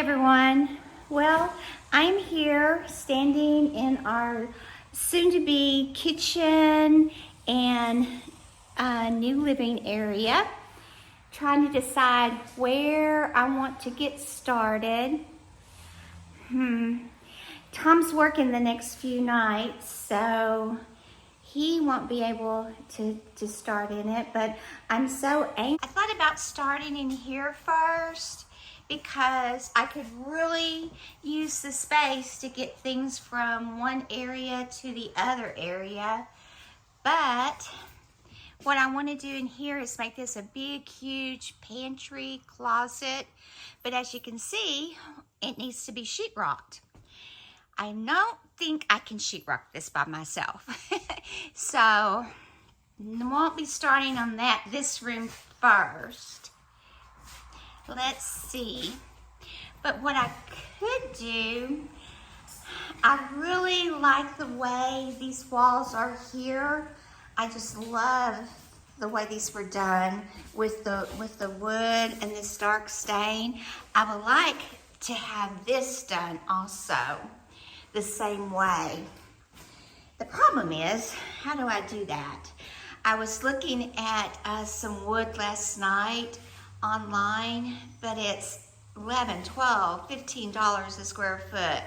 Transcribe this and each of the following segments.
everyone. Well, I'm here standing in our soon-to-be kitchen and new living area, trying to decide where I want to get started. Tom's working the next few nights, so he won't be able to start in it, but I'm so anxious. I thought about starting in here first because I could really use the space to get things from one area to the other area. But what I want to do in here is make this a big, huge pantry closet. But as you can see, it needs to be sheetrocked. I don't think I can sheetrock this by myself. So I won't be starting on this room first. Let's see. But what I could do, I really like the way these walls are here. I just love the way these were done with the wood and this dark stain. I would like to have this done also the same way. The problem is, how do I do that? I was looking at some wood last night online, but it's $11, $12, $15 a square foot.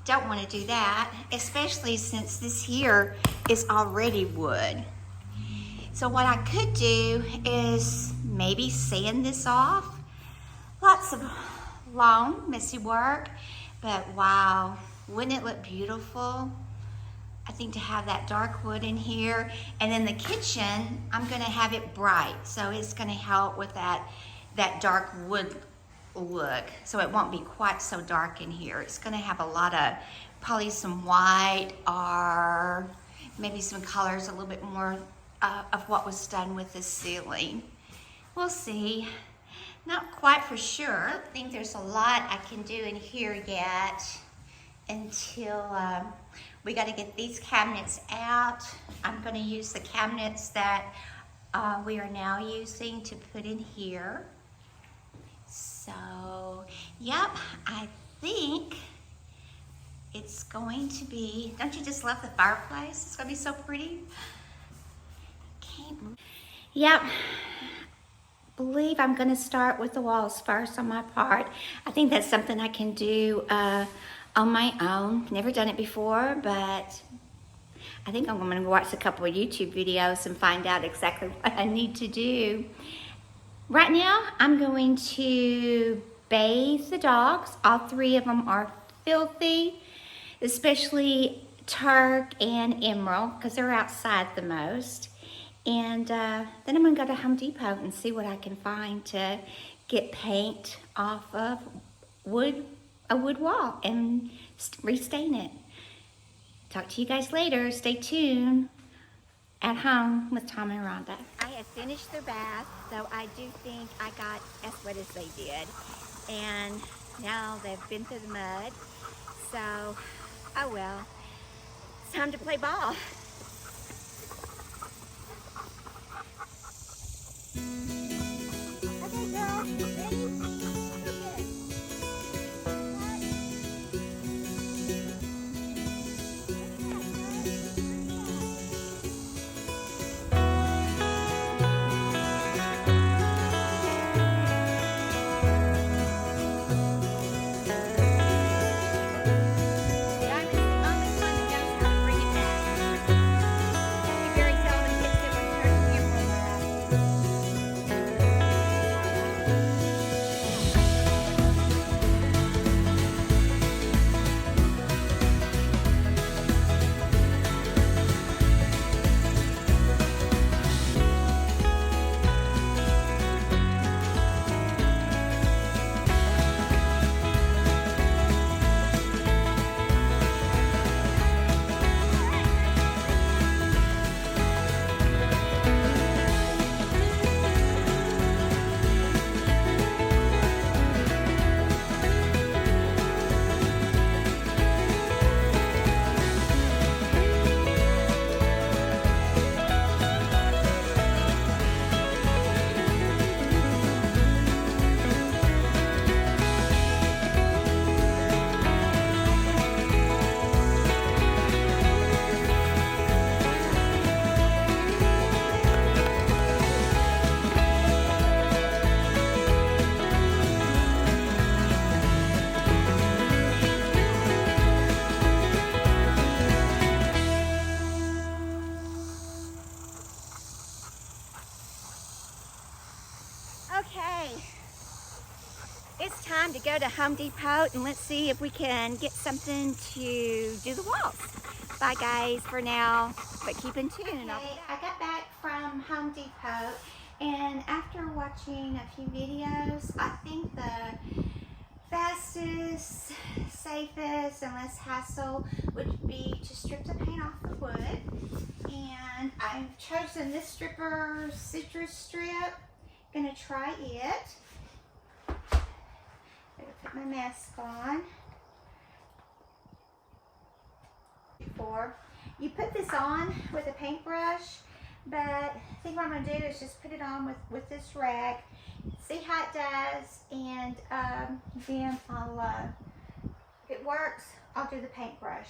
Don't want to do that, especially since this here is already wood. So what I could do is maybe sand this off. Lots of long, messy work, but wow, wouldn't it look beautiful? I think to have that dark wood in here. And in the kitchen, I'm gonna have it bright. So it's gonna help with that dark wood look. So it won't be quite so dark in here. It's gonna have a lot of, probably some white or maybe some colors, a little bit more of what was done with the ceiling. We'll see. Not quite for sure. I don't think there's a lot I can do in here yet until we got to get these cabinets out. I'm going to use the cabinets that we are now using to put in here. So, yep, I think it's going to be, don't you just love the fireplace? It's going to be so pretty. Yep, believe I'm going to start with the walls first on my part. I think that's something I can do on my own. Never done it before, but I think I'm going to watch a couple of YouTube videos and find out exactly what I need to do. Right now, I'm going to bathe the dogs. All three of them are filthy, especially Turk and Emerald, because they're outside the most. And then I'm going to go to Home Depot and see what I can find to get paint off of a wood wall and restain it. Talk to you guys later. Stay tuned at home with Tom and Rhonda. I have finished their bath, so I do think I got as wet as they did. And now they've been through the mud, so oh well. It's time to play ball. Okay, girls, ready? Diamond's the only one that knows how to bring it back. it's time to go to Home Depot and let's see if we can get something to do the walls. Bye guys for now, but keep in tune. Okay, I got back from Home Depot, and after watching a few videos, I think the fastest, safest, and less hassle would be to strip the paint off the wood. And I've chosen this stripper, citrus strip. Gonna try it. Better put my mask on. Before you put this on with a paintbrush, but I think what I'm gonna do is just put it on with this rag, see how it does, and then I'll if it works, I'll do the paintbrush.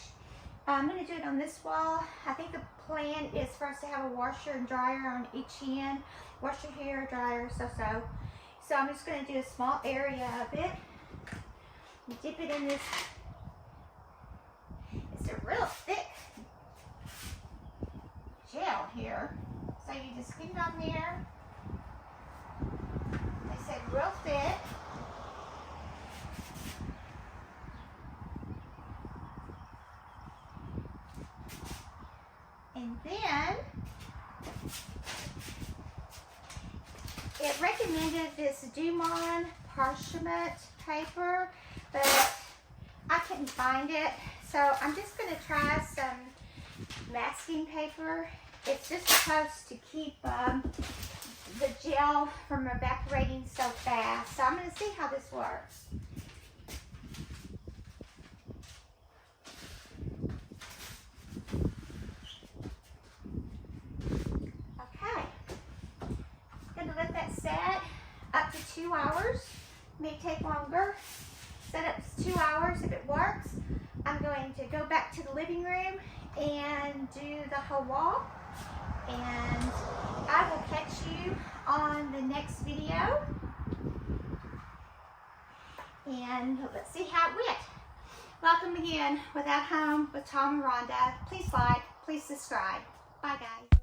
I'm gonna do it on this wall. I think the plan is for us to have a washer and dryer on each end. Washer here, dryer, so I'm just gonna do a small area of it. Dip it in this. It's a real thick gel here. So you just get it on there. They said real thick. And then it recommended this Dumont parchment paper, but I couldn't find it. So I'm just going to try some masking paper. It's just supposed to keep the gel from evaporating so fast. So I'm going to see how this works. Okay. I'm going to let that set up to 2 hours. May take longer. Set up to 2 hours. If it works, I'm going to go back to the living room and do the whole wall. And I will catch you on the next video. And let's see how it went. Welcome again with At Home with Tom and Rhonda. Please like, please subscribe. Bye guys.